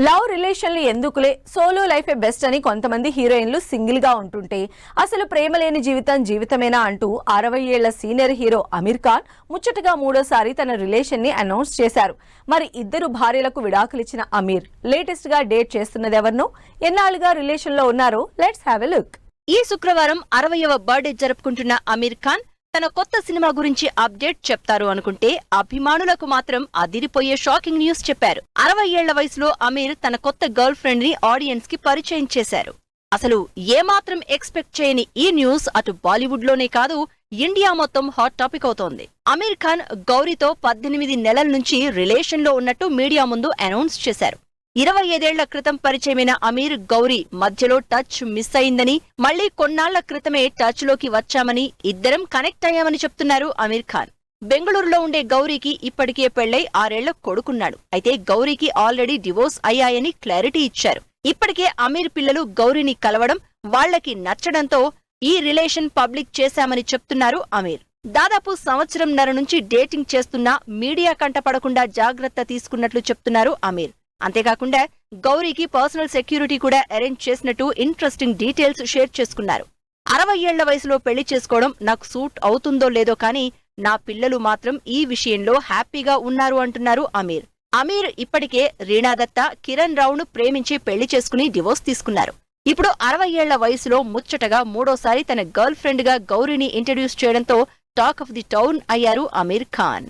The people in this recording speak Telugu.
లవ్ రిలేషన్లు ఎందుకులే, సోలో లైఫే బెస్ట్ అని కొంతమంది హీరోయిన్లు సింగిల్ గా ఉంటుంటే అసలు ప్రేమ లేని జీవితం జీవితమేనా అంటూ 60 ఏళ్ల సీనియర్ హీరో అమీర్ ఖాన్ ముచ్చటగా మూడోసారి తన రిలేషన్ ని అనౌన్స్ చేశారు. మరి ఇద్దరు భార్యలకు విడాకులిచ్చిన అమీర్ లేటెస్ట్ గా డేట్ చేస్తున్నది ఎవరినో, ఎన్నాళ్ళుగా రిలేషన్ లో ఉన్నారో లెట్స్ హావ్ ఎ లుక్. ఈ శుక్రవారం 60వ బర్త్డే జరుపుకుంటున్న అమీర్ ఖాన్ తన కొత్త సినిమా గురించి అప్డేట్ చెప్తారు అనుకుంటే అభిమానులకు మాత్రం అదిరిపోయే షాకింగ్ న్యూస్ చెప్పారు. 60 ఏళ్ల వయసులో అమీర్ తన కొత్త గర్ల్ ఫ్రెండ్ ని ఆడియన్స్ కి పరిచయం చేశారు. అసలు ఏమాత్రం ఎక్స్పెక్ట్ చేయని ఈ న్యూస్ అటు బాలీవుడ్ లోనే కాదు, ఇండియా మొత్తం హాట్ టాపిక్ అవుతోంది. అమీర్ ఖాన్ గౌరీతో 18 నెలల నుంచి రిలేషన్ లో ఉన్నట్టు మీడియా ముందు అనౌన్స్ చేశారు. 25 ఏళ్ల క్రితం పరిచయమైన అమీర్ గౌరీ మధ్యలో టచ్ మిస్ అయిందని, మళ్లీ కొన్నాళ్ల క్రితమే టచ్ లోకి వచ్చామని, ఇద్దరం కనెక్ట్ అయ్యామని చెప్తున్నారు అమీర్ ఖాన్. బెంగళూరులో ఉండే గౌరీకి ఇప్పటికే పెళ్లై 6 ఏళ్ల కొడుకున్నాడు. అయితే గౌరీకి ఆల్రెడీ డివోర్స్ అయ్యాయని క్లారిటీ ఇచ్చారు. ఇప్పటికే అమీర్ పిల్లలు గౌరీని కలవడం, వాళ్లకి నచ్చడంతో ఈ రిలేషన్ పబ్లిక్ చేశామని చెప్తున్నారు అమీర్. దాదాపు సంవత్సరంన్నర నుంచి డేటింగ్ చేస్తున్నా మీడియా కంటపడకుండా జాగ్రత్త తీసుకున్నట్లు చెప్తున్నారు అమీర్. అంతేకాకుండా గౌరీకి పర్సనల్ సెక్యూరిటీ కూడా అరేంజ్ చేసినట్టు ఇంట్రెస్టింగ్ డీటెయిల్స్ షేర్ చేసుకున్నారు. 60 ఏళ్ల వయసులో పెళ్లి చేసుకోవడం నాకు సూట్ అవుతుందో లేదో కానీ నా పిల్లలు మాత్రం ఈ విషయంలో హ్యాపీగా ఉన్నారు అంటున్నారు అమీర్. అమీర్ ఇప్పటికే రీనా దత్తా, కిరణ్ రావును ప్రేమించి పెళ్లి చేసుకుని డివోర్స్ తీసుకున్నారు. ఇప్పుడు 60 ఏళ్ల వయసులో ముచ్చటగా మూడోసారి తన గర్ల్ ఫ్రెండ్ గా గౌరీని ఇంట్రడ్యూస్ చేయడంతో టాక్ ఆఫ్ ది టౌన్ అయ్యారు అమీర్ ఖాన్.